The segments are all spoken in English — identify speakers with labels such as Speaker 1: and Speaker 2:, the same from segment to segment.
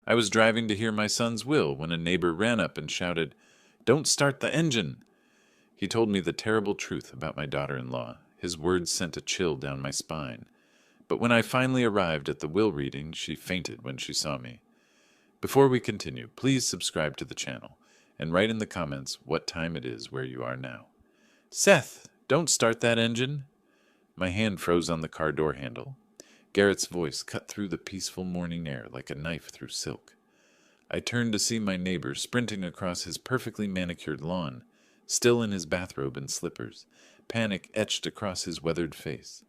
Speaker 1: I was driving to hear my son's will when a neighbor ran up and shouted, "Don't start the engine!" He told me the terrible truth about my daughter-in-law. His words sent a chill down my spine. But when I finally arrived at the will reading, she fainted when she saw me. Before we continue, please subscribe to the channel and write in the comments what time it is where you are now. Seth, don't start that engine. My hand froze on the car door handle. Garrett's voice cut through the peaceful morning air like a knife through silk. I turned to see my neighbor sprinting across his perfectly manicured lawn, still in his bathrobe and slippers, panic etched across his weathered face.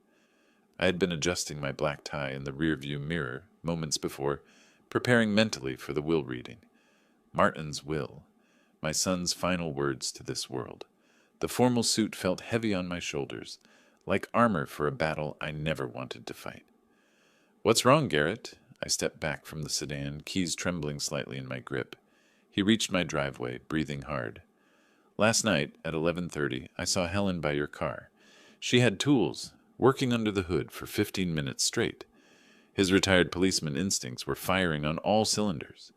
Speaker 1: I had been adjusting my black tie in the rearview mirror moments before, preparing mentally for the will reading. Martin's will, my son's final words to this world. The formal suit felt heavy on my shoulders, like armor for a battle I never wanted to fight. "What's wrong, Garrett?" I stepped back from the sedan, keys trembling slightly in my grip. He reached my driveway, breathing hard. "Last night, at 11:30, I saw Helen by your car. She had tools, working under the hood for 15 minutes straight. His retired policeman instincts were firing on all cylinders.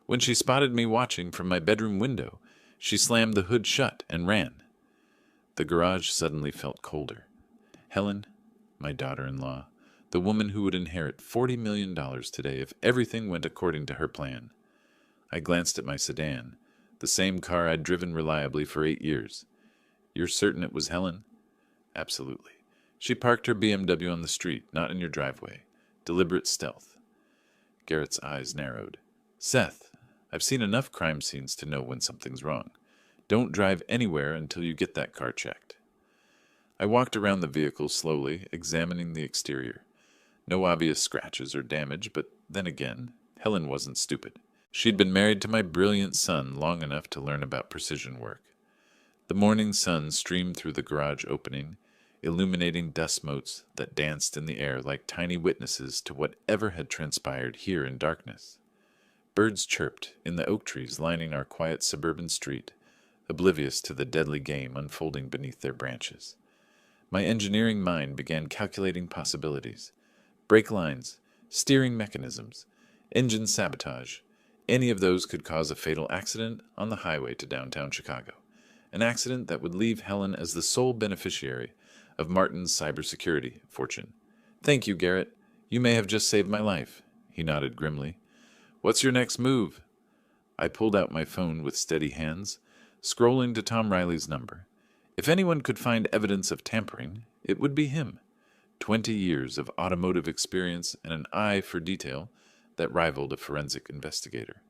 Speaker 1: When she spotted me watching from my bedroom window, she slammed the hood shut and ran." The garage suddenly felt colder. Helen, my daughter-in-law, the woman who would inherit $40 million today if everything went according to her plan. I glanced at my sedan, the same car I'd driven reliably for 8 years. "You're certain it was Helen?" "Absolutely. She parked her BMW on the street, not in your driveway. Deliberate stealth." Garrett's eyes narrowed. "Seth, I've seen enough crime scenes to know when something's wrong. Don't drive anywhere until you get that car checked." I walked around the vehicle slowly, examining the exterior. No obvious scratches or damage, but then again, Helen wasn't stupid. She'd been married to my brilliant son long enough to learn about precision work. The morning sun streamed through the garage opening, illuminating dust motes that danced in the air like tiny witnesses to whatever had transpired here in darkness. Birds chirped in the oak trees lining our quiet suburban street, oblivious to the deadly game unfolding beneath their branches. My engineering mind began calculating possibilities. Brake lines, steering mechanisms, engine sabotage. Any of those could cause a fatal accident on the highway to downtown Chicago. An accident that would leave Helen as the sole beneficiary of Martin's cybersecurity fortune. "Thank you, Garrett. You may have just saved my life," he nodded grimly. "What's your next move?" I pulled out my phone with steady hands, scrolling to Tom Riley's number. If anyone could find evidence of tampering, it would be him. 20 years of automotive experience and an eye for detail that rivaled a forensic investigator.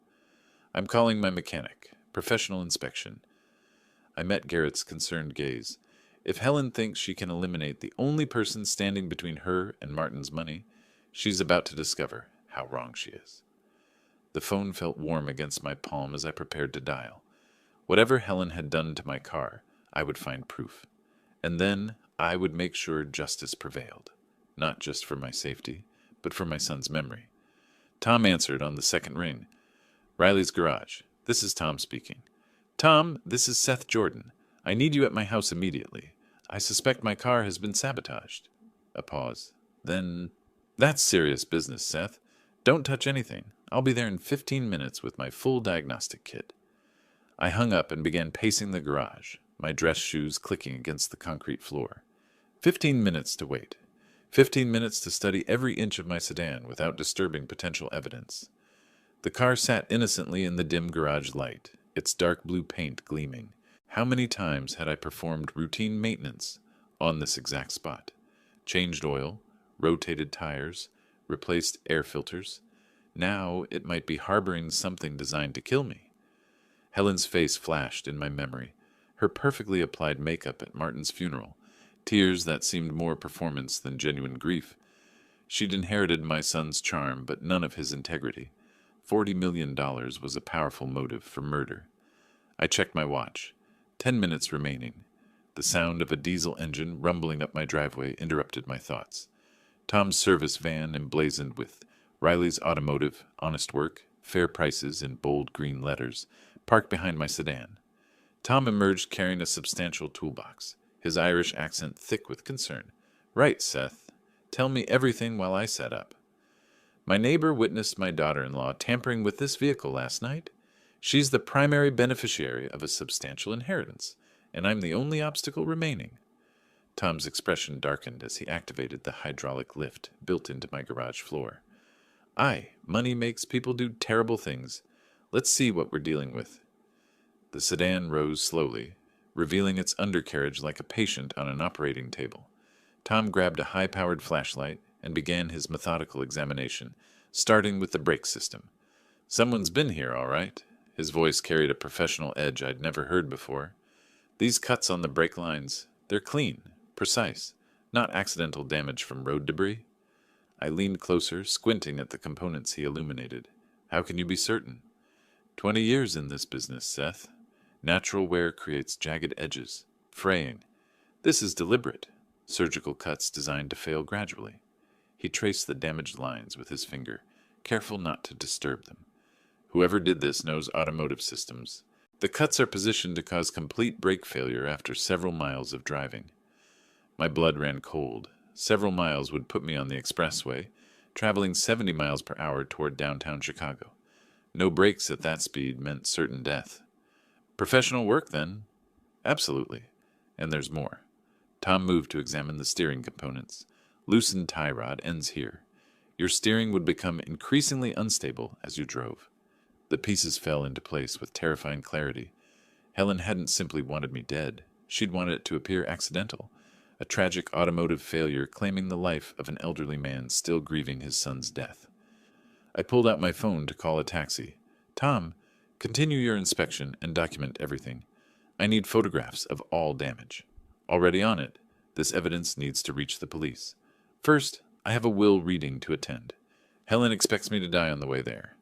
Speaker 1: "I'm calling my mechanic. Professional inspection." I met Garrett's concerned gaze. If Helen thinks she can eliminate the only person standing between her and Martin's money, she's about to discover how wrong she is. The phone felt warm against my palm as I prepared to dial. Whatever Helen had done to my car, I would find proof. And then I would make sure justice prevailed, not just for my safety, but for my son's memory. Tom answered on the second ring. "Riley's garage. This is Tom speaking." "Tom, this is Seth Jordan. I need you at my house immediately. I suspect my car has been sabotaged." A pause. Then, "That's serious business, Seth. Don't touch anything. I'll be there in 15 minutes with my full diagnostic kit." I hung up and began pacing the garage, my dress shoes clicking against the concrete floor. 15 minutes to wait. 15 minutes to study every inch of my sedan without disturbing potential evidence. The car sat innocently in the dim garage light, its dark blue paint gleaming. How many times had I performed routine maintenance on this exact spot? Changed oil, rotated tires, replaced air filters. Now it might be harboring something designed to kill me. Helen's face flashed in my memory, her perfectly applied makeup at Martin's funeral, tears that seemed more performance than genuine grief. She'd inherited my son's charm, but none of his integrity. $40 million was a powerful motive for murder. I checked my watch. 10 minutes remaining. The sound of a diesel engine rumbling up my driveway interrupted my thoughts. Tom's service van emblazoned with Riley's Automotive, Honest Work, Fair Prices in bold green letters, parked behind my sedan. Tom emerged carrying a substantial toolbox, his Irish accent thick with concern. "Right, Seth. Tell me everything while I set up." My neighbor witnessed my daughter-in-law tampering with this vehicle last night. She's the primary beneficiary of a substantial inheritance, and I'm the only obstacle remaining. Tom's expression darkened as he activated the hydraulic lift built into my garage floor. Aye, money makes people do terrible things. Let's see what we're dealing with. The sedan rose slowly, revealing its undercarriage like a patient on an operating table. Tom grabbed a high-powered flashlight and began his methodical examination, starting with the brake system. Someone's been here, all right. His voice carried a professional edge I'd never heard before. These cuts on the brake lines, they're clean, precise, not accidental damage from road debris. I leaned closer, squinting at the components he illuminated. How can you be certain? 20 years in this business, Seth. Natural wear creates jagged edges, fraying. This is deliberate. Surgical cuts designed to fail gradually. He traced the damaged lines with his finger, careful not to disturb them. Whoever did this knows automotive systems. The cuts are positioned to cause complete brake failure after several miles of driving. My blood ran cold. Several miles would put me on the expressway, traveling 70 miles per hour toward downtown Chicago. No brakes at that speed meant certain death. Professional work, then? Absolutely. And there's more. Tom moved to examine the steering components. Loosened tie rod ends here. Your steering would become increasingly unstable as you drove. The pieces fell into place with terrifying clarity. Helen hadn't simply wanted me dead. She'd wanted it to appear accidental. A tragic automotive failure claiming the life of an elderly man still grieving his son's death. I pulled out my phone to call a taxi. Tom, continue your inspection and document everything. I need photographs of all damage. Already on it. This evidence needs to reach the police. First, I have a will reading to attend. Helen expects me to die on the way there.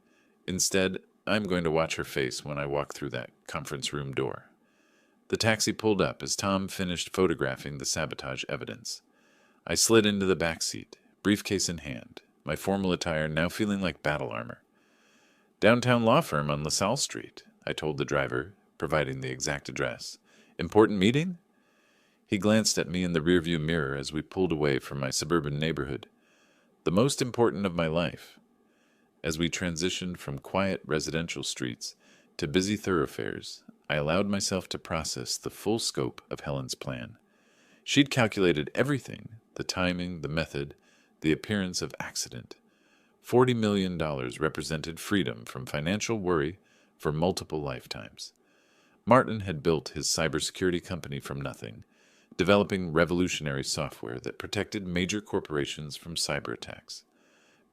Speaker 1: Instead, I'm going to watch her face when I walk through that conference room door. The taxi pulled up as Tom finished photographing the sabotage evidence. I slid into the back seat, briefcase in hand, my formal attire now feeling like battle armor. Downtown law firm on LaSalle Street, I told the driver, providing the exact address. Important meeting? He glanced at me in the rearview mirror as we pulled away from my suburban neighborhood. The most important of my life. As we transitioned from quiet residential streets to busy thoroughfares, I allowed myself to process the full scope of Helen's plan. She'd calculated everything, the timing, the method, the appearance of accident. $40 million represented freedom from financial worry for multiple lifetimes. Martin had built his cybersecurity company from nothing, developing revolutionary software that protected major corporations from cyber attacks.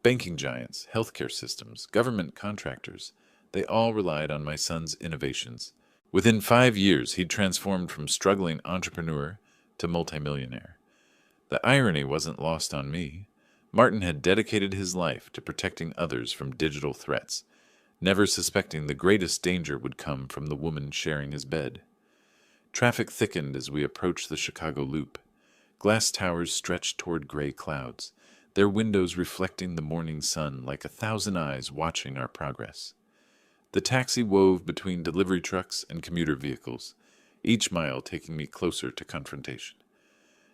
Speaker 1: Banking giants, healthcare systems, government contractors, they all relied on my son's innovations. Within 5 years, he'd transformed from struggling entrepreneur to multimillionaire. The irony wasn't lost on me. Martin had dedicated his life to protecting others from digital threats, never suspecting the greatest danger would come from the woman sharing his bed. Traffic thickened as we approached the Chicago Loop. Glass towers stretched toward gray clouds, their windows reflecting the morning sun like 1,000 eyes watching our progress. The taxi wove between delivery trucks and commuter vehicles, each mile taking me closer to confrontation.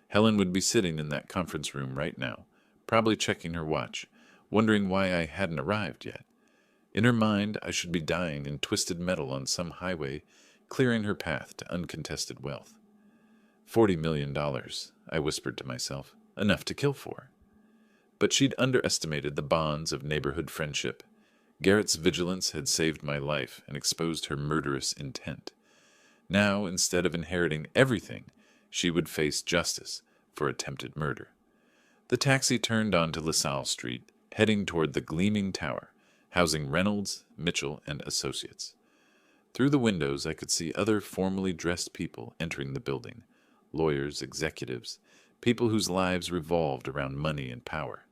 Speaker 1: Helen would be sitting in that conference room right now, probably checking her watch, wondering why I hadn't arrived yet. In her mind, I should be dying in twisted metal on some highway, clearing her path to uncontested wealth. $40 million, I whispered to myself, enough to kill for. But she'd underestimated the bonds of neighborhood friendship. Garrett's vigilance had saved my life and exposed her murderous intent. Now, instead of inheriting everything, she would face justice for attempted murder. The taxi turned onto LaSalle Street, heading toward the gleaming tower, housing Reynolds, Mitchell, and Associates. Through the windows, I could see other formally dressed people entering the building, lawyers, executives, people whose lives revolved around money and power.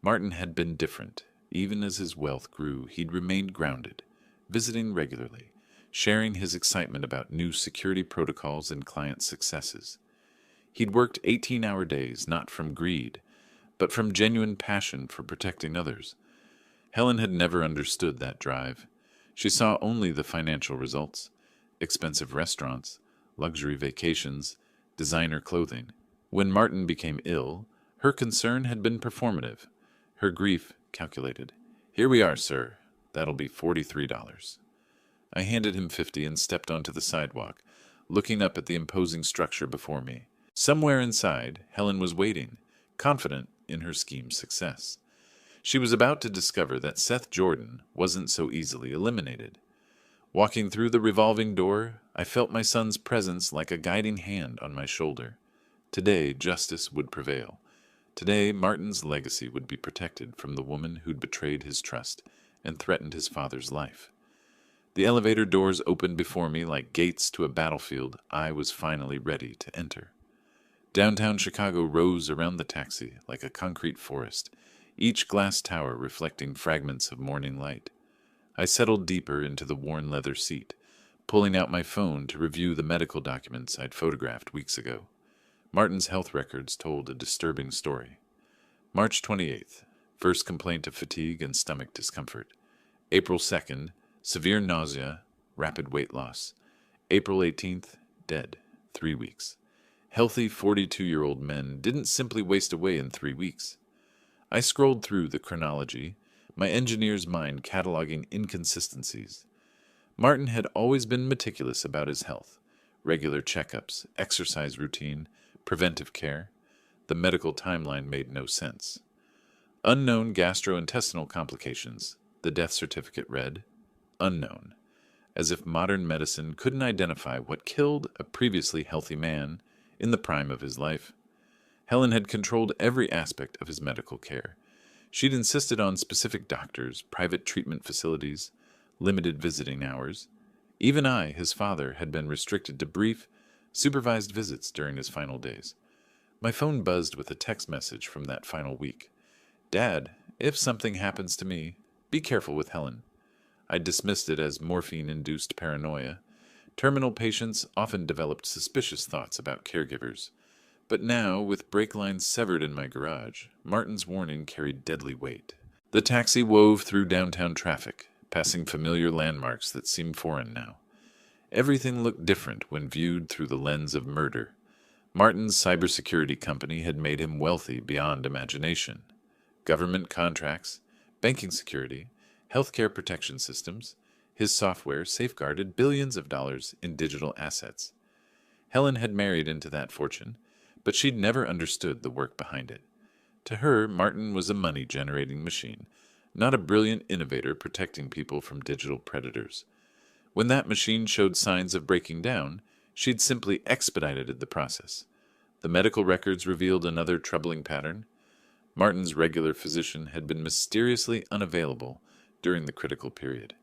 Speaker 1: Martin had been different. Even as his wealth grew, he'd remained grounded, visiting regularly, sharing his excitement about new security protocols and client successes. He'd worked 18-hour days, not from greed, but from genuine passion for protecting others. Helen had never understood that drive. She saw only the financial results: expensive restaurants, luxury vacations, designer clothing. When Martin became ill, her concern had been performative. Her grief calculated. "Here we are, sir. That'll be $43. I handed him 50 and stepped onto the sidewalk, looking up at the imposing structure before me. Somewhere inside, Helen was waiting, confident in her scheme's success. She was about to discover that Seth Jordan wasn't so easily eliminated. Walking through the revolving door, I felt my son's presence like a guiding hand on my shoulder. Today, justice would prevail. Today, Martin's legacy would be protected from the woman who'd betrayed his trust and threatened his father's life. The elevator doors opened before me like gates to a battlefield I was finally ready to enter. Downtown Chicago rose around the taxi like a concrete forest, each glass tower reflecting fragments of morning light. I settled deeper into the worn leather seat, pulling out my phone to review the medical documents I'd photographed weeks ago. Martin's health records told a disturbing story. March 28th, first complaint of fatigue and stomach discomfort. April 2nd, severe nausea, rapid weight loss. April 18th, dead, 3 weeks. Healthy 42-year-old men didn't simply waste away in 3 weeks. I scrolled through the chronology, my engineer's mind cataloging inconsistencies. Martin had always been meticulous about his health. Regular checkups, exercise routine, preventive care. The medical timeline made no sense. Unknown gastrointestinal complications. The death certificate read, unknown, as if modern medicine couldn't identify what killed a previously healthy man in the prime of his life. Helen had controlled every aspect of his medical care. She'd insisted on specific doctors, private treatment facilities, limited visiting hours. Even I, his father, had been restricted to brief, supervised visits during his final days. My phone buzzed with a text message from that final week. "Dad, if something happens to me, be careful with Helen." I dismissed it as morphine-induced paranoia. Terminal patients often developed suspicious thoughts about caregivers. But now, with brake lines severed in my garage, Martin's warning carried deadly weight. The taxi wove through downtown traffic, passing familiar landmarks that seemed foreign now. Everything looked different when viewed through the lens of murder. Martin's cybersecurity company had made him wealthy beyond imagination. Government contracts, banking security, healthcare protection systems, his software safeguarded billions of dollars in digital assets. Helen had married into that fortune, but she'd never understood the work behind it. To her, Martin was a money-generating machine, not a brilliant innovator protecting people from digital predators. When that machine showed signs of breaking down, she'd simply expedited the process. The medical records revealed another troubling pattern. Martin's regular physician had been mysteriously unavailable during the critical period.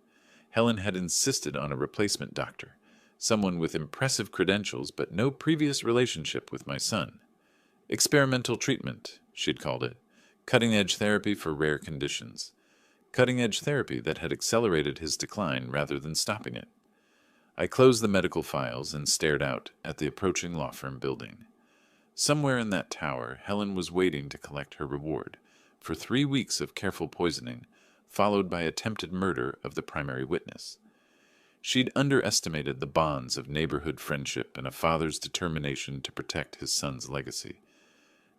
Speaker 1: Helen had insisted on a replacement doctor, someone with impressive credentials but no previous relationship with my son. Experimental treatment, she'd called it. Cutting-edge therapy for rare conditions. Cutting-edge therapy that had accelerated his decline rather than stopping it. I closed the medical files and stared out at the approaching law firm building. Somewhere in that tower, Helen was waiting to collect her reward for 3 weeks of careful poisoning, followed by attempted murder of the primary witness. She'd underestimated the bonds of neighborhood friendship and a father's determination to protect his son's legacy.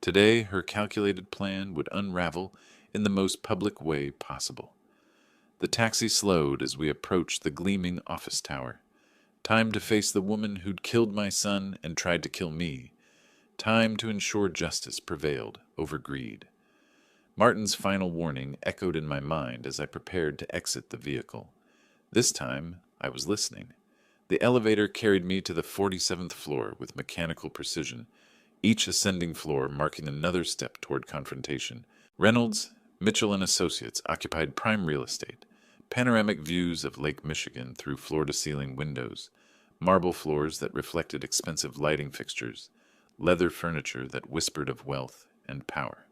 Speaker 1: Today, her calculated plan would unravel in the most public way possible. The taxi slowed as we approached the gleaming office tower. Time to face the woman who'd killed my son and tried to kill me. Time to ensure justice prevailed over greed. Martin's final warning echoed in my mind as I prepared to exit the vehicle. This time, I was listening. The elevator carried me to the 47th floor with mechanical precision, each ascending floor marking another step toward confrontation. Reynolds, Mitchell and Associates occupied prime real estate, panoramic views of Lake Michigan through floor-to-ceiling windows, marble floors that reflected expensive lighting fixtures, leather furniture that whispered of wealth and power.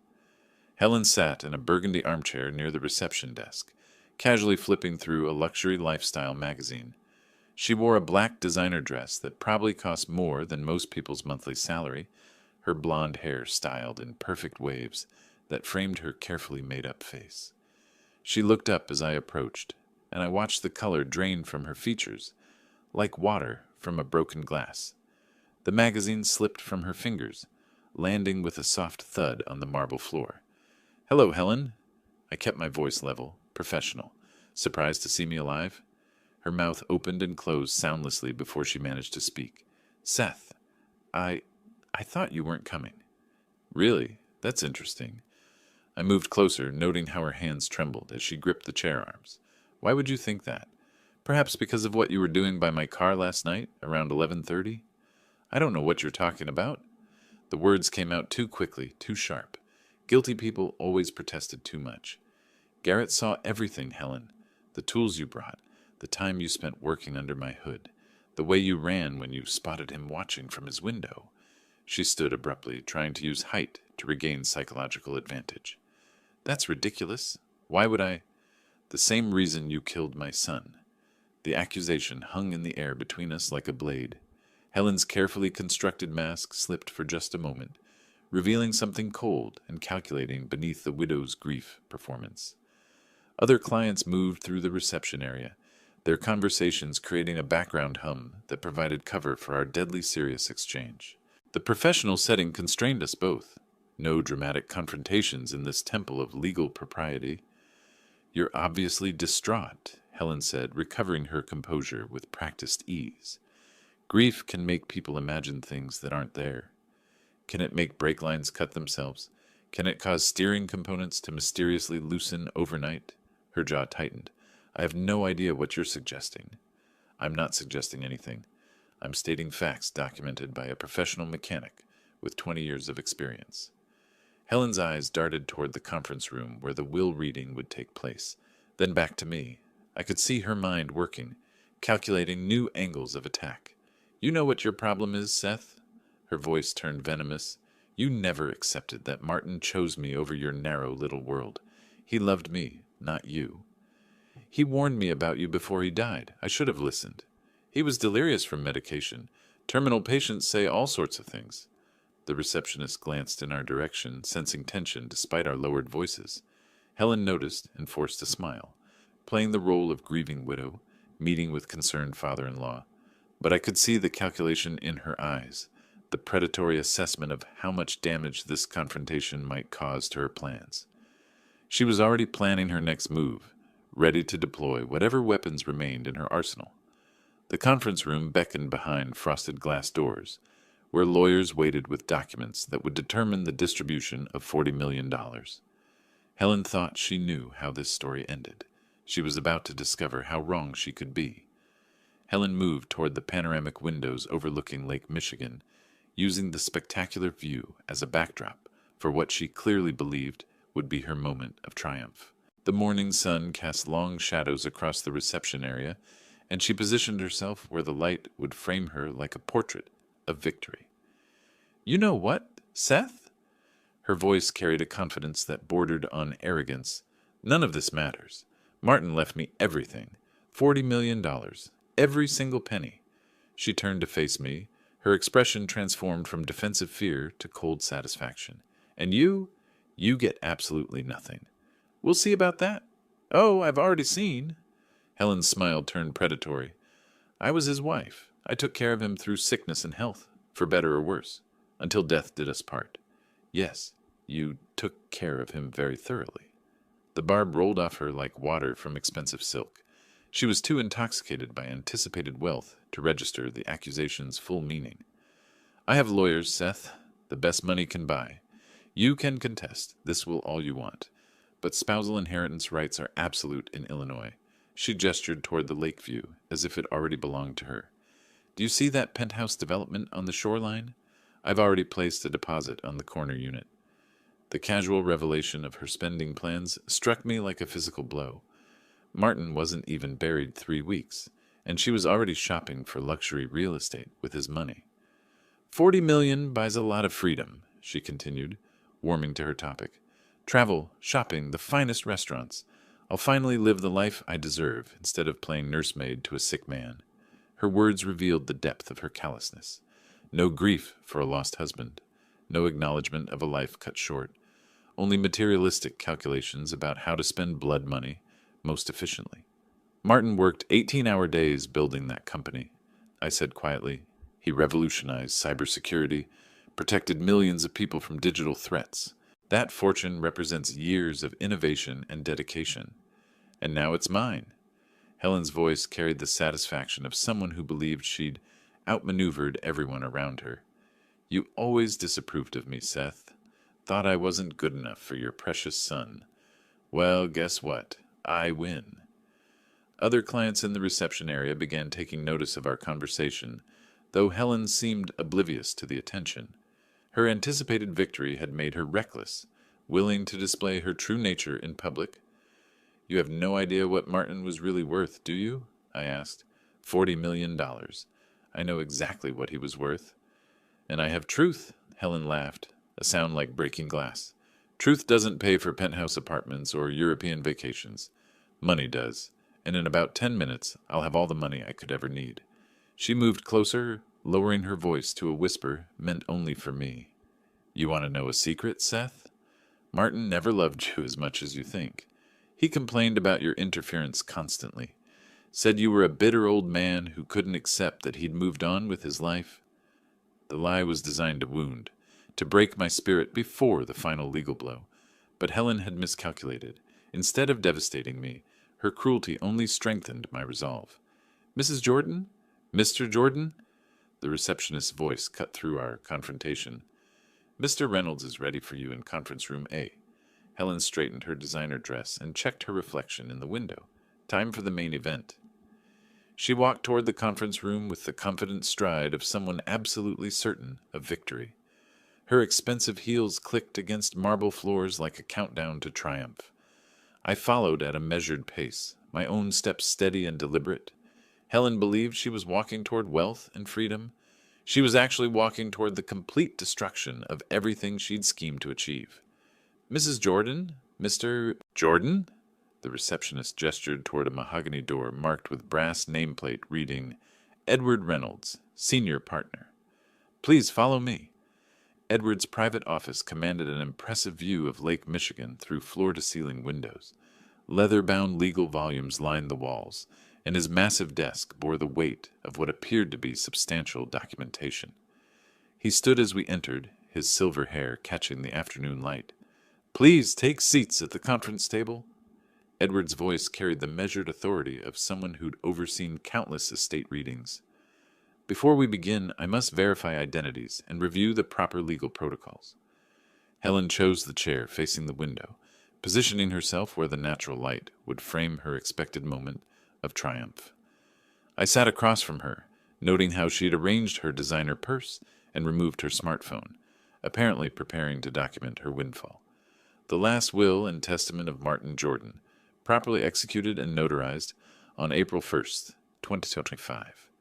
Speaker 1: Helen sat in a burgundy armchair near the reception desk, casually flipping through a luxury lifestyle magazine. She wore a black designer dress that probably cost more than most people's monthly salary, her blonde hair styled in perfect waves that framed her carefully made-up face. She looked up as I approached, and I watched the color drain from her features, like water from a broken glass. The magazine slipped from her fingers, landing with a soft thud on the marble floor. "Hello, Helen." I kept my voice level, professional. Surprised to see me alive? Her mouth opened and closed soundlessly before she managed to speak. Seth, I... I thought you weren't coming. Really? That's interesting. I moved closer, noting how her hands trembled as she gripped the chair arms. Why would you think that? Perhaps because of what you were doing by my car last night, around 11:30? I don't know what you're talking about. The words came out too quickly, too sharp. Guilty people always protested too much. Garrett saw everything, Helen. The tools you brought, the time you spent working under my hood, the way you ran when you spotted him watching from his window. She stood abruptly, trying to use height to regain psychological advantage. That's ridiculous. Why would I? The same reason you killed my son. The accusation hung in the air between us like a blade. Helen's carefully constructed mask slipped for just a moment, revealing something cold and calculating beneath the widow's grief performance. Other clients moved through the reception area, their conversations creating a background hum that provided cover for our deadly serious exchange. The professional setting constrained us both. No dramatic confrontations in this temple of legal propriety. You're obviously distraught, Helen said, recovering her composure with practiced ease. Grief can make people imagine things that aren't there. Can it make brake lines cut themselves? Can it cause steering components to mysteriously loosen overnight? Her jaw tightened. I have no idea what you're suggesting. I'm not suggesting anything. I'm stating facts documented by a professional mechanic with 20 years of experience. Helen's eyes darted toward the conference room where the will reading would take place, then back to me. I could see her mind working, calculating new angles of attack. You know what your problem is, Seth? Her voice turned venomous. You never accepted that Martin chose me over your narrow little world. He loved me, not you. He warned me about you before he died. I should have listened. He was delirious from medication. Terminal patients say all sorts of things. The receptionist glanced in our direction, sensing tension despite our lowered voices. Helen noticed and forced a smile, playing the role of grieving widow, meeting with concerned father-in-law. But I could see the calculation in her eyes, the predatory assessment of how much damage this confrontation might cause to her plans. She was already planning her next move, ready to deploy whatever weapons remained in her arsenal. The conference room beckoned behind frosted glass doors, where lawyers waited with documents that would determine the distribution of $40 million. Helen thought she knew how this story ended. She was about to discover how wrong she could be. Helen moved toward the panoramic windows overlooking Lake Michigan, using the spectacular view as a backdrop for what she clearly believed would be her moment of triumph. The morning sun cast long shadows across the reception area, and she positioned herself where the light would frame her like a portrait of victory. You know what, Seth? Her voice carried a confidence that bordered on arrogance. None of this matters. Martin left me everything. $40 million. Every single penny. She turned to face me, her expression transformed from defensive fear to cold satisfaction. And you get absolutely nothing. We'll see about that. Oh, I've already seen. Helen's smile turned predatory. I was his wife. I took care of him through sickness and health, for better or worse, until death did us part. Yes, you took care of him very thoroughly. The barb rolled off her like water from expensive silk. She was too intoxicated by anticipated wealth to register the accusation's full meaning. I have lawyers, Seth, the best money can buy. You can contest, this will all you want. But spousal inheritance rights are absolute in Illinois. She gestured toward the lake view, as if it already belonged to her. Do you see that penthouse development on the shoreline? I've already placed a deposit on the corner unit. The casual revelation of her spending plans struck me like a physical blow. Martin wasn't even buried 3 weeks, and she was already shopping for luxury real estate with his money. $40 million buys a lot of freedom, she continued, warming to her topic. Travel, shopping, the finest restaurants. I'll finally live the life I deserve instead of playing nursemaid to a sick man. Her words revealed the depth of her callousness. No grief for a lost husband. No acknowledgement of a life cut short. Only materialistic calculations about how to spend blood money most efficiently. Martin worked 18-hour days building that company, I said quietly. He revolutionized cybersecurity, protected millions of people from digital threats. That fortune represents years of innovation and dedication. And now it's mine. Helen's voice carried the satisfaction of someone who believed she'd outmaneuvered everyone around her. You always disapproved of me, Seth. Thought I wasn't good enough for your precious son. Well, guess what? I win. Other clients in the reception area began taking notice of our conversation, though Helen seemed oblivious to the attention. Her anticipated victory had made her reckless, willing to display her true nature in public. You have no idea what Martin was really worth, do you? I asked. $40 million. I know exactly what he was worth. And I have truth, Helen laughed, a sound like breaking glass. Truth doesn't pay for penthouse apartments or European vacations. Money does, and in about 10 minutes I'll have all the money I could ever need. She moved closer, lowering her voice to a whisper meant only for me. You want to know a secret, Seth? Martin never loved you as much as you think. He complained about your interference constantly. Said you were a bitter old man who couldn't accept that he'd moved on with his life. The lie was designed to wound, to break my spirit before the final legal blow. But Helen had miscalculated. Instead of devastating me, her cruelty only strengthened my resolve. Mrs. Jordan? Mr. Jordan? The receptionist's voice cut through our confrontation. Mr. Reynolds is ready for you in conference room A. Helen straightened her designer dress and checked her reflection in the window. Time for the main event. She walked toward the conference room with the confident stride of someone absolutely certain of victory. Her expensive heels clicked against marble floors like a countdown to triumph. I followed at a measured pace, my own steps steady and deliberate. Helen believed she was walking toward wealth and freedom. She was actually walking toward the complete destruction of everything she'd schemed to achieve. Mrs. Jordan? Mr. Jordan? The receptionist gestured toward a mahogany door marked with brass nameplate reading, Edward Reynolds, Senior Partner. Please follow me. Edward's private office commanded an impressive view of Lake Michigan through floor-to-ceiling windows. Leather-bound legal volumes lined the walls, and his massive desk bore the weight of what appeared to be substantial documentation. He stood as we entered, his silver hair catching the afternoon light. Please take seats at the conference table. Edward's voice carried the measured authority of someone who'd overseen countless estate readings. Before we begin, I must verify identities and review the proper legal protocols. Helen chose the chair facing the window, positioning herself where the natural light would frame her expected moment of triumph. I sat across from her, noting how she'd arranged her designer purse and removed her smartphone, apparently preparing to document her windfall. The last will and testament of Martin Jordan, properly executed and notarized on April 1st, 2025.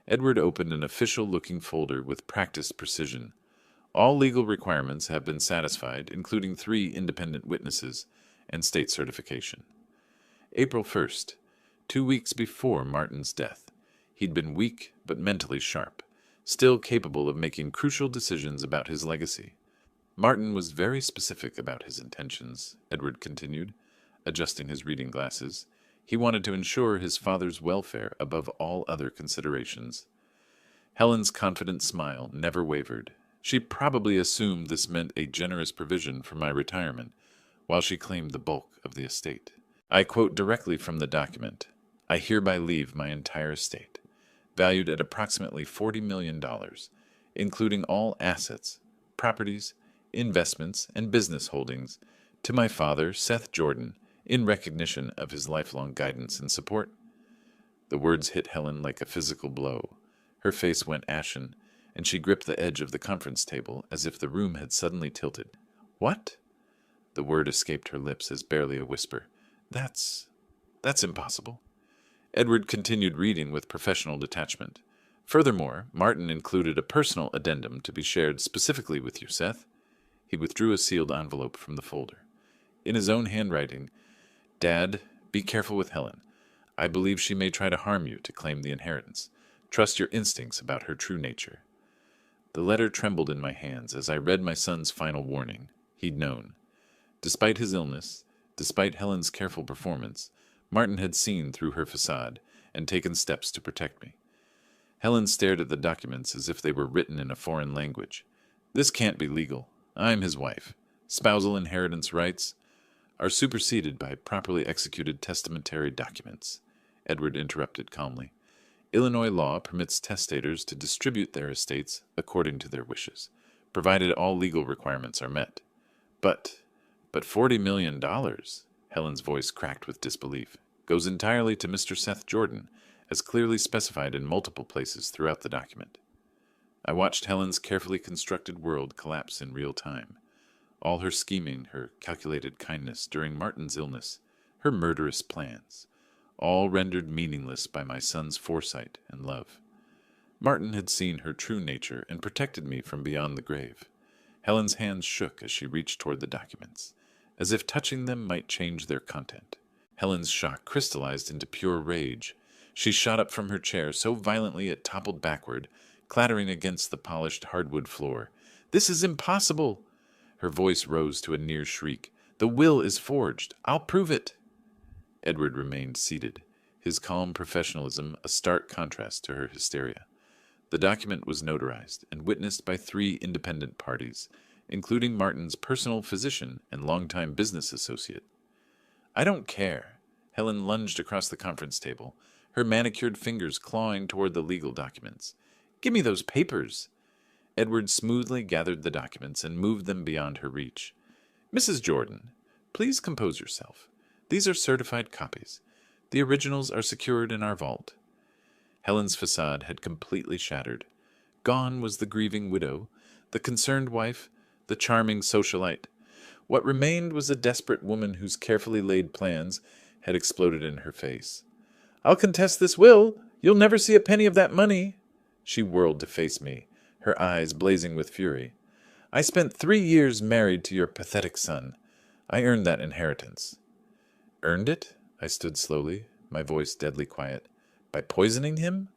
Speaker 1: Edward opened an official-looking folder with practiced precision. All legal requirements have been satisfied, including 3 independent witnesses and state certification. April 1st, 2 weeks before Martin's death. He'd been weak but mentally sharp, still capable of making crucial decisions about his legacy. Martin was very specific about his intentions, Edward continued, adjusting his reading glasses. He wanted to ensure his father's welfare above all other considerations. Helen's confident smile never wavered. She probably assumed this meant a generous provision for my retirement, while she claimed the bulk of the estate. I quote directly from the document. I hereby leave my entire estate, valued at approximately $40 million, including all assets, properties, investments, and business holdings, to my father, Seth Jordan, in recognition of his lifelong guidance and support. The words hit Helen like a physical blow. Her face went ashen, and she gripped the edge of the conference table as if the room had suddenly tilted. What? The word escaped her lips as barely a whisper. That's impossible. Edward continued reading with professional detachment. Furthermore, Martin included a personal addendum to be shared specifically with you, Seth. He withdrew a sealed envelope from the folder. In his own handwriting, Dad, be careful with Helen. I believe she may try to harm you to claim the inheritance. Trust your instincts about her true nature. The letter trembled in my hands as I read my son's final warning. He'd known. Despite his illness, despite Helen's careful performance, Martin had seen through her facade and taken steps to protect me. Helen stared at the documents as if they were written in a foreign language. This can't be legal. I'm his wife. Spousal inheritance rights are superseded by properly executed testamentary documents, Edward interrupted calmly. Illinois law permits testators to distribute their estates according to their wishes, provided all legal requirements are met. But $40 million, Helen's voice cracked with disbelief, goes entirely to Mr. Seth Jordan, as clearly specified in multiple places throughout the document. I watched Helen's carefully constructed world collapse in real time. All her scheming, her calculated kindness during Martin's illness, her murderous plans, all rendered meaningless by my son's foresight and love. Martin had seen her true nature and protected me from beyond the grave. Helen's hands shook as she reached toward the documents, as if touching them might change their content. Helen's shock crystallized into pure rage. She shot up from her chair so violently it toppled backward, clattering against the polished hardwood floor. "This is impossible!" Her voice rose to a near shriek. "The will is forged. I'll prove it." Edward remained seated, his calm professionalism a stark contrast to her hysteria. The document was notarized and witnessed by 3 independent parties, including Martin's personal physician and longtime business associate. "I don't care." Helen lunged across the conference table, her manicured fingers clawing toward the legal documents. "Give me those papers." Edward smoothly gathered the documents and moved them beyond her reach. "Mrs. Jordan, please compose yourself. These are certified copies. The originals are secured in our vault." Helen's facade had completely shattered. Gone was the grieving widow, the concerned wife, the charming socialite. What remained was a desperate woman whose carefully laid plans had exploded in her face. "I'll contest this will. You'll never see a penny of that money." She whirled to face me, her eyes blazing with fury. "I spent 3 years married to your pathetic son. I earned that inheritance." "Earned it?" I stood slowly, my voice deadly quiet. "By poisoning him?"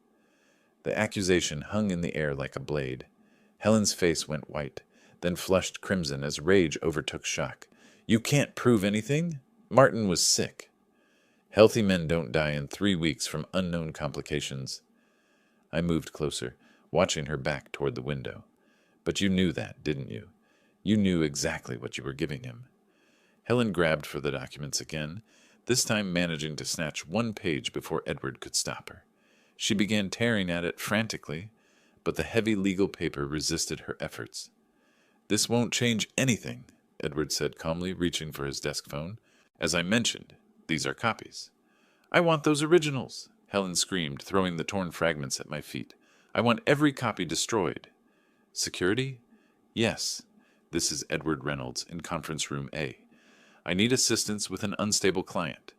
Speaker 1: The accusation hung in the air like a blade. Helen's face went white, then flushed crimson as rage overtook shock. "You can't prove anything. Martin was sick." "Healthy men don't die in 3 weeks from unknown complications." I moved closer, watching her back toward the window. "But you knew that, didn't you? You knew exactly what you were giving him." Helen grabbed for the documents again, this time managing to snatch 1 page before Edward could stop her. She began tearing at it frantically, but the heavy legal paper resisted her efforts. "This won't change anything," Edward said calmly, reaching for his desk phone. "As I mentioned, these are copies." "I want those originals," Helen screamed, throwing the torn fragments at my feet. "I want every copy destroyed." "Security?" "Yes. This is Edward Reynolds in Conference Room A. I need assistance with an unstable client."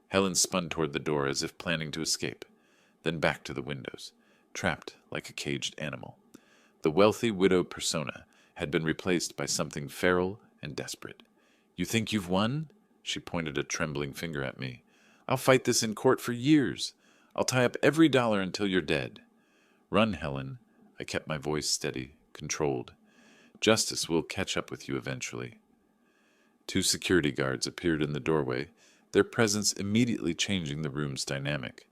Speaker 1: Helen spun toward the door as if planning to escape, then back to the windows, trapped like a caged animal. The wealthy widow persona had been replaced by something feral and desperate. "You think you've won?" She pointed a trembling finger at me. "I'll fight this in court for years. I'll tie up every dollar until you're dead." "Run, Helen." I kept my voice steady, controlled. "Justice will catch up with you eventually." 2 security guards appeared in the doorway, their presence immediately changing the room's dynamic.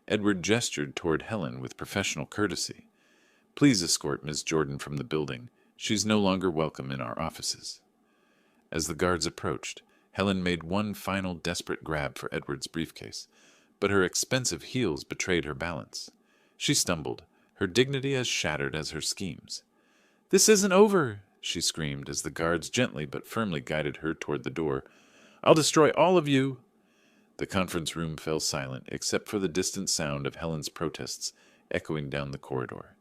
Speaker 1: Edward gestured toward Helen with professional courtesy. "Please escort Miss Jordan from the building. She's no longer welcome in our offices." As the guards approached, Helen made one final desperate grab for Edward's briefcase, but her expensive heels betrayed her balance. She stumbled, her dignity as shattered as her schemes. "This isn't over," she screamed as the guards gently but firmly guided her toward the door. "I'll destroy all of you." The conference room fell silent except for the distant sound of Helen's protests echoing down the corridor.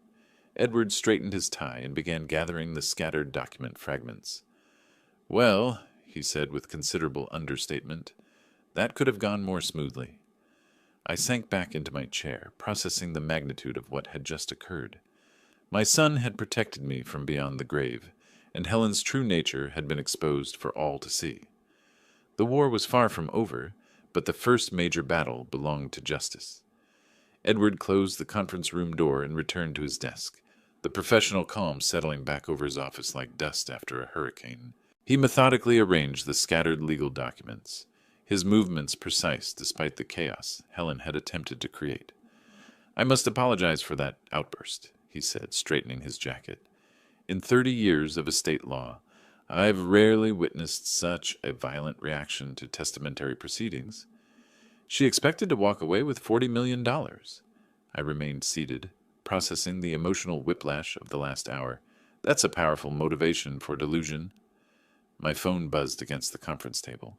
Speaker 1: Edward straightened his tie and began gathering the scattered document fragments. "Well," he said with considerable understatement, "that could have gone more smoothly." I sank back into my chair, processing the magnitude of what had just occurred. My son had protected me from beyond the grave, and Helen's true nature had been exposed for all to see. The war was far from over, but the first major battle belonged to justice. Edward closed the conference room door and returned to his desk, the professional calm settling back over his office like dust after a hurricane. He methodically arranged the scattered legal documents, his movements precise despite the chaos Helen had attempted to create. "I must apologize for that outburst," he said, straightening his jacket. "In 30 years of estate law, I've rarely witnessed such a violent reaction to testamentary proceedings. She expected to walk away with $40 million. I remained seated, processing the emotional whiplash of the last hour. That's a powerful motivation for delusion. My phone buzzed against the conference table.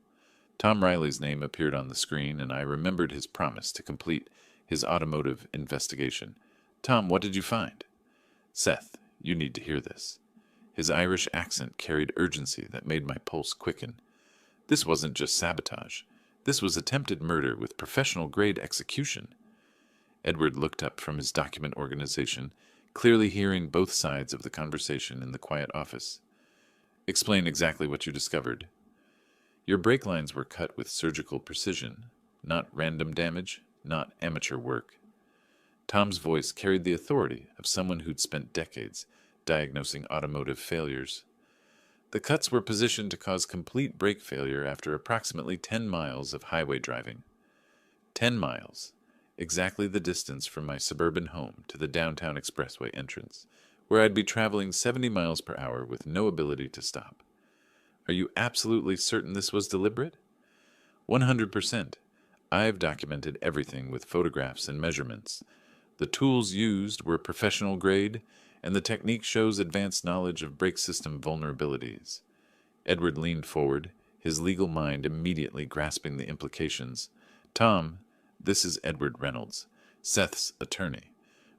Speaker 1: Tom Riley's name appeared on the screen, and I remembered his promise to complete his automotive investigation. Tom, what did you find? Seth, you need to hear this. His Irish accent carried urgency that made my pulse quicken. This wasn't just sabotage. This was attempted murder with professional-grade execution. Edward looked up from his document organization, clearly hearing both sides of the conversation in the quiet office. Explain exactly what you discovered. Your brake lines were cut with surgical precision, not random damage, not amateur work. Tom's voice carried the authority of someone who'd spent decades diagnosing automotive failures. The cuts were positioned to cause complete brake failure after approximately 10 miles of highway driving. 10 miles, exactly the distance from my suburban home to the downtown expressway entrance, where I'd be traveling 70 miles per hour with no ability to stop. Are you absolutely certain this was deliberate? 100%. I've documented everything with photographs and measurements. The tools used were professional grade, and the technique shows advanced knowledge of brake system vulnerabilities. Edward leaned forward, his legal mind immediately grasping the implications. Tom, this is Edward Reynolds, Seth's attorney.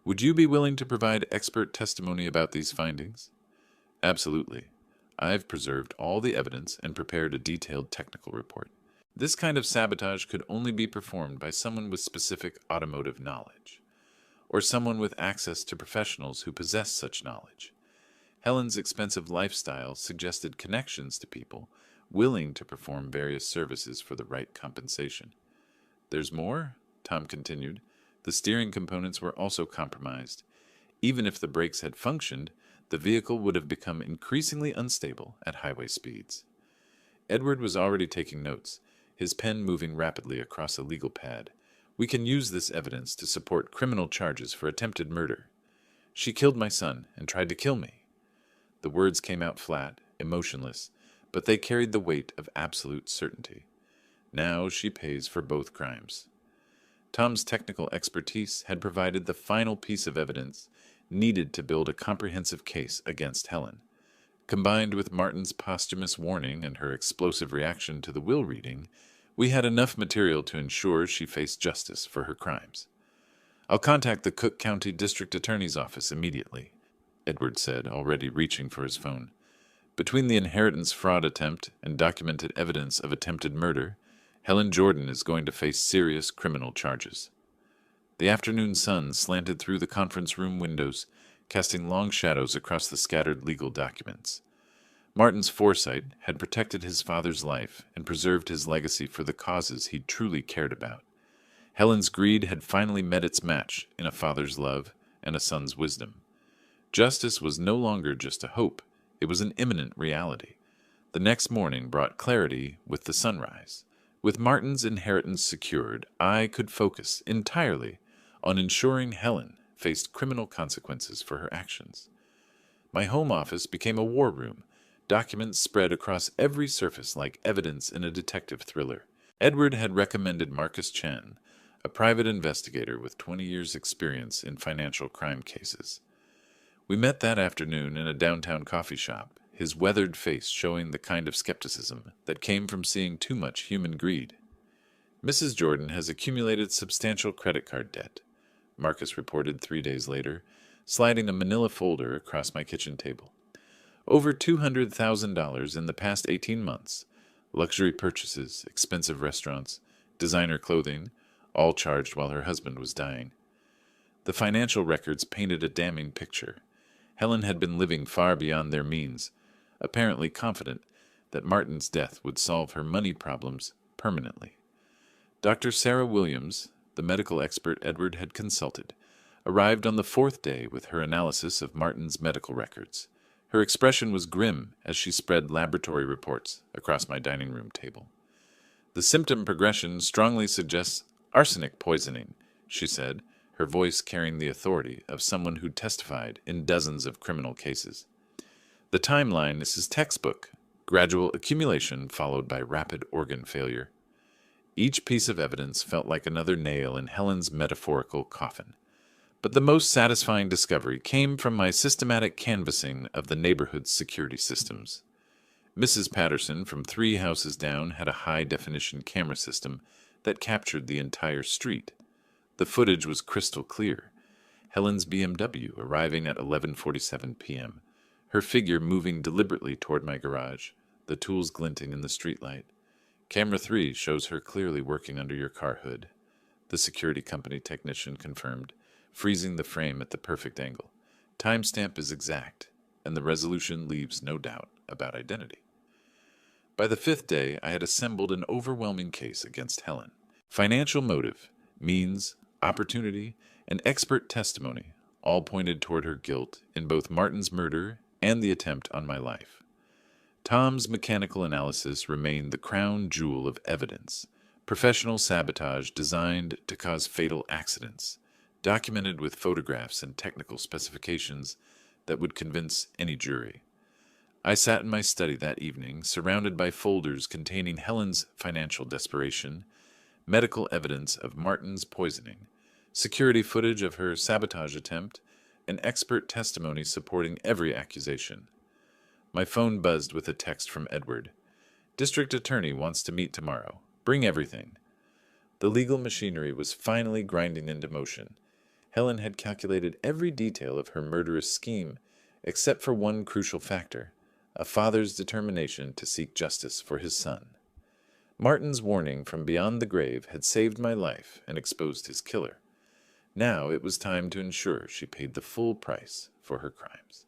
Speaker 1: Would you be willing to provide expert testimony about these findings? Absolutely. I've preserved all the evidence and prepared a detailed technical report. This kind of sabotage could only be performed by someone with specific automotive knowledge, or someone with access to professionals who possess such knowledge. Helen's expensive lifestyle suggested connections to people willing to perform various services for the right compensation. There's more, Tom continued. The steering components were also compromised. Even if the brakes had functioned, the vehicle would have become increasingly unstable at highway speeds. Edward was already taking notes, his pen moving rapidly across a legal pad. We can use this evidence to support criminal charges for attempted murder. She killed my son and tried to kill me. The words came out flat, emotionless, but they carried the weight of absolute certainty. Now she pays for both crimes. Tom's technical expertise had provided the final piece of evidence needed to build a comprehensive case against Helen. Combined with Martin's posthumous warning and her explosive reaction to the will reading, we had enough material to ensure she faced justice for her crimes. I'll contact the Cook County District Attorney's Office immediately, Edward said, already reaching for his phone. Between the inheritance fraud attempt and documented evidence of attempted murder, Helen Jordan is going to face serious criminal charges. The afternoon sun slanted through the conference room windows, casting long shadows across the scattered legal documents. Martin's foresight had protected his father's life and preserved his legacy for the causes he truly cared about. Helen's greed had finally met its match in a father's love and a son's wisdom. Justice was no longer just a hope, it was an imminent reality. The next morning brought clarity with the sunrise. With Martin's inheritance secured, I could focus entirely on ensuring Helen faced criminal consequences for her actions. My home office became a war room, documents spread across every surface like evidence in a detective thriller. Edward had recommended Marcus Chen, a private investigator with 20 years' experience in financial crime cases. We met that afternoon in a downtown coffee shop, his weathered face showing the kind of skepticism that came from seeing too much human greed. Mrs. Jordan has accumulated substantial credit card debt, Marcus reported 3 days later, sliding a manila folder across my kitchen table. Over $200,000 in the past 18 months. Luxury purchases, expensive restaurants, designer clothing, all charged while her husband was dying. The financial records painted a damning picture. Helen had been living far beyond their means, apparently confident that Martin's death would solve her money problems permanently. Dr. Sarah Williams, the medical expert Edward had consulted, arrived on the 4th day with her analysis of Martin's medical records. Her expression was grim as she spread laboratory reports across my dining room table. The symptom progression strongly suggests arsenic poisoning, she said, her voice carrying the authority of someone who testified in dozens of criminal cases. The timeline is his textbook, gradual accumulation followed by rapid organ failure. Each piece of evidence felt like another nail in Helen's metaphorical coffin. But the most satisfying discovery came from my systematic canvassing of the neighborhood's security systems. Mrs. Patterson from 3 houses down had a high-definition camera system that captured the entire street. The footage was crystal clear. Helen's BMW arriving at 11:47 p.m., her figure moving deliberately toward my garage, the tools glinting in the streetlight. Camera 3 shows her clearly working under your car hood, the security company technician confirmed, freezing the frame at the perfect angle. Timestamp is exact, and the resolution leaves no doubt about identity. By the 5th day, I had assembled an overwhelming case against Helen. Financial motive, means, opportunity, and expert testimony all pointed toward her guilt in both Martin's murder and the attempt on my life. Tom's mechanical analysis remained the crown jewel of evidence, professional sabotage designed to cause fatal accidents, documented with photographs and technical specifications that would convince any jury. I sat in my study that evening, surrounded by folders containing Helen's financial desperation, medical evidence of Martin's poisoning, security footage of her sabotage attempt, and expert testimony supporting every accusation. My phone buzzed with a text from Edward. District Attorney wants to meet tomorrow. Bring everything. The legal machinery was finally grinding into motion. Helen had calculated every detail of her murderous scheme, except for one crucial factor, a father's determination to seek justice for his son. Martin's warning from beyond the grave had saved my life and exposed his killer. Now it was time to ensure she paid the full price for her crimes.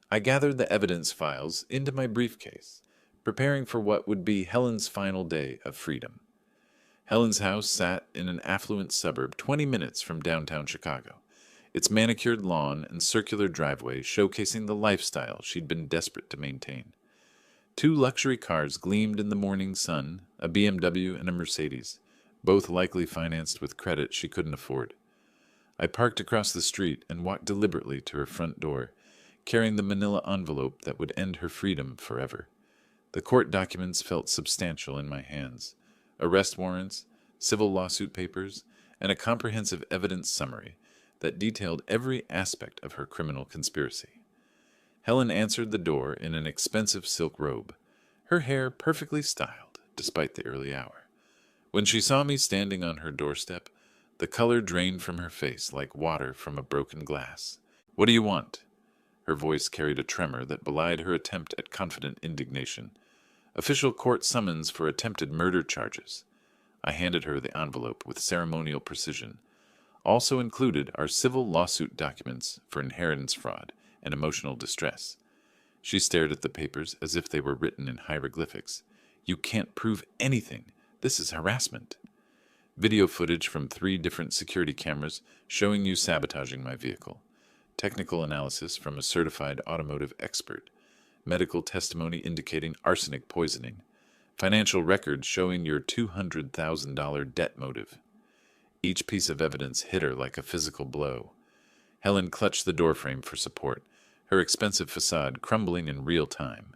Speaker 1: I gathered the evidence files into my briefcase, preparing for what would be Helen's final day of freedom. Helen's house sat in an affluent suburb 20 minutes from downtown Chicago, its manicured lawn and circular driveway showcasing the lifestyle she'd been desperate to maintain. 2 luxury cars gleamed in the morning sun, a BMW and a Mercedes, both likely financed with credit she couldn't afford. I parked across the street and walked deliberately to her front door, carrying the manila envelope that would end her freedom forever. The court documents felt substantial in my hands. Arrest warrants, civil lawsuit papers, and a comprehensive evidence summary that detailed every aspect of her criminal conspiracy. Helen answered the door in an expensive silk robe, her hair perfectly styled despite the early hour. When she saw me standing on her doorstep, the color drained from her face like water from a broken glass. "What do you want?" Her voice carried a tremor that belied her attempt at confident indignation. "Official court summons for attempted murder charges." I handed her the envelope with ceremonial precision. Also included are civil lawsuit documents for inheritance fraud and emotional distress. She stared at the papers as if they were written in hieroglyphics. "You can't prove anything. This is harassment." Video footage from 3 different security cameras showing you sabotaging my vehicle. Technical analysis from a certified automotive expert. Medical testimony indicating arsenic poisoning. Financial records showing your $200,000 debt motive. Each piece of evidence hit her like a physical blow. Helen clutched the doorframe for support, her expensive facade crumbling in real time.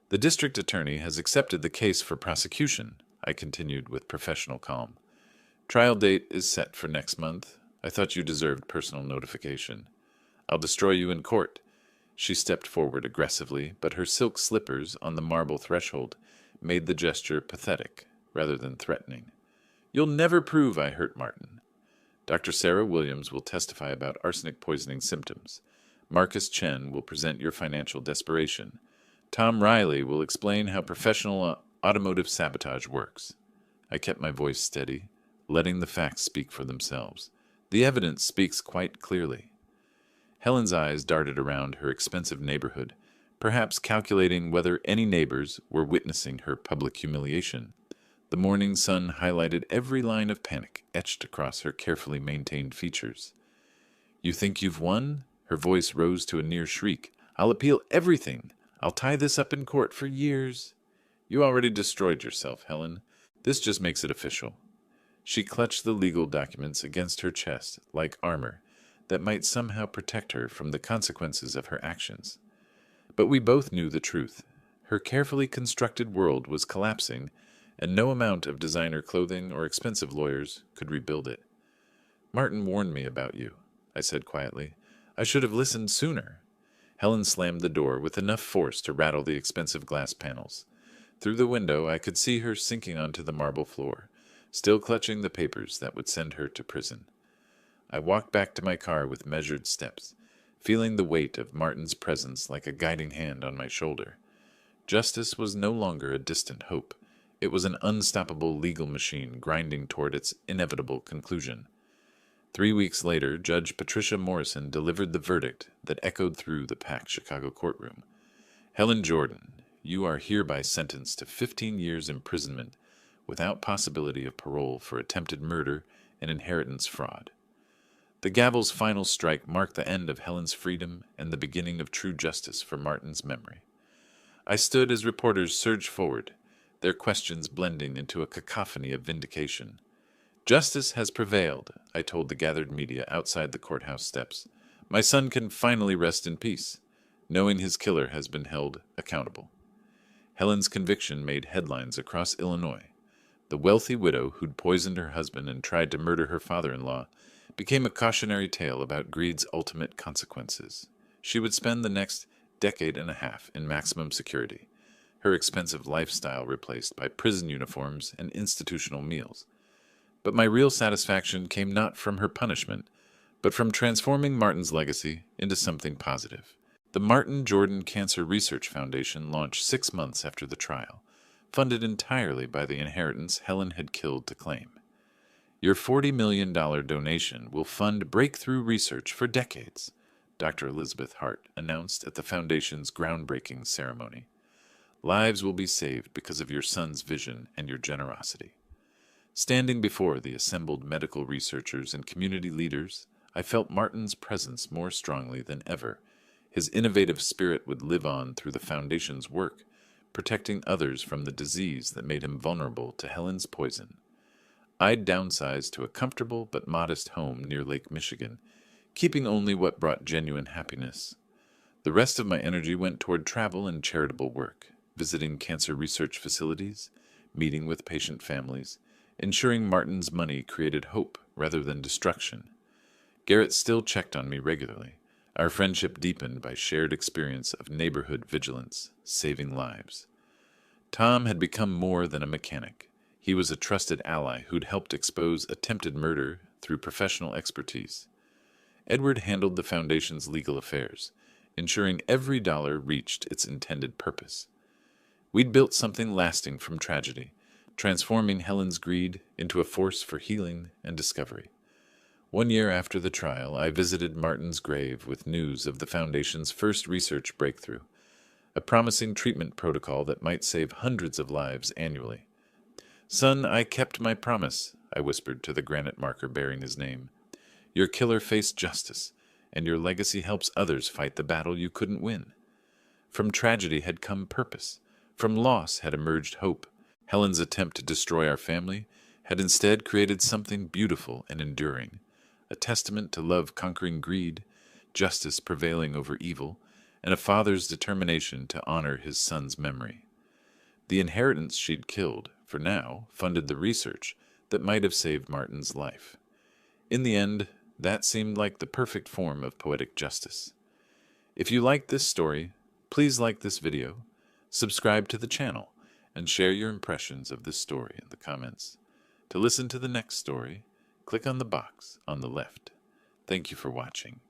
Speaker 1: "The district attorney has accepted the case for prosecution," I continued with professional calm. "Trial date is set for next month. I thought you deserved personal notification. I'll destroy you in court." She stepped forward aggressively, but her silk slippers on the marble threshold made the gesture pathetic rather than threatening. "You'll never prove I hurt Martin. Dr. Sarah Williams will testify about arsenic poisoning symptoms. Marcus Chen will present your financial desperation. Tom Riley will explain how professional automotive sabotage works." I kept my voice steady, letting the facts speak for themselves. The evidence speaks quite clearly. Helen's eyes darted around her expensive neighborhood, perhaps calculating whether any neighbors were witnessing her public humiliation. The morning sun highlighted every line of panic etched across her carefully maintained features. "You think you've won?" Her voice rose to a near shriek. "I'll appeal everything. I'll tie this up in court for years." "You already destroyed yourself, Helen. This just makes it official." She clutched the legal documents against her chest like armor that might somehow protect her from the consequences of her actions. But we both knew the truth. Her carefully constructed world was collapsing, and no amount of designer clothing or expensive lawyers could rebuild it. "Martin warned me about you," I said quietly. "I should have listened sooner." Helen slammed the door with enough force to rattle the expensive glass panels. Through the window, I could see her sinking onto the marble floor, still clutching the papers that would send her to prison. I walked back to my car with measured steps, feeling the weight of Martin's presence like a guiding hand on my shoulder. Justice was no longer a distant hope. It was an unstoppable legal machine grinding toward its inevitable conclusion. 3 weeks later, Judge Patricia Morrison delivered the verdict that echoed through the packed Chicago courtroom. "Helen Jordan, you are hereby sentenced to 15 years imprisonment without possibility of parole for attempted murder and inheritance fraud." The gavel's final strike marked the end of Helen's freedom and the beginning of true justice for Martin's memory. I stood as reporters surged forward, their questions blending into a cacophony of vindication. "Justice has prevailed," I told the gathered media outside the courthouse steps. "My son can finally rest in peace, knowing his killer has been held accountable." Helen's conviction made headlines across Illinois. The wealthy widow who'd poisoned her husband and tried to murder her father-in-law became a cautionary tale about greed's ultimate consequences. She would spend the next decade and a half in maximum security, her expensive lifestyle replaced by prison uniforms and institutional meals. But my real satisfaction came not from her punishment, but from transforming Martin's legacy into something positive. The Martin Jordan Cancer Research Foundation launched 6 months after the trial, funded entirely by the inheritance Helen had killed to claim. "Your $40 million donation will fund breakthrough research for decades," Dr. Elizabeth Hart announced at the foundation's groundbreaking ceremony. "Lives will be saved because of your son's vision and your generosity." Standing before the assembled medical researchers and community leaders, I felt Martin's presence more strongly than ever. His innovative spirit would live on through the foundation's work, protecting others from the disease that made him vulnerable to Helen's poison. I'd downsized to a comfortable but modest home near Lake Michigan, keeping only what brought genuine happiness. The rest of my energy went toward travel and charitable work, visiting cancer research facilities, meeting with patient families, ensuring Martin's money created hope rather than destruction. Garrett still checked on me regularly. Our friendship deepened by shared experience of neighborhood vigilance, saving lives. Tom had become more than a mechanic. He was a trusted ally who'd helped expose attempted murder through professional expertise. Edward handled the foundation's legal affairs, ensuring every dollar reached its intended purpose. We'd built something lasting from tragedy, transforming Helen's greed into a force for healing and discovery. 1 year after the trial, I visited Martin's grave with news of the Foundation's first research breakthrough, a promising treatment protocol that might save hundreds of lives annually. "Son, I kept my promise," I whispered to the granite marker bearing his name. "Your killer faced justice, and your legacy helps others fight the battle you couldn't win." From tragedy had come purpose. From loss had emerged hope. Helen's attempt to destroy our family had instead created something beautiful and enduring, a testament to love conquering greed, justice prevailing over evil, and a father's determination to honor his son's memory. The inheritance she'd killed, for now, funded the research that might have saved Martin's life. In the end, that seemed like the perfect form of poetic justice. If you liked this story, please like this video, subscribe to the channel, and share your impressions of this story in the comments. To listen to the next story, click on the box on the left. Thank you for watching.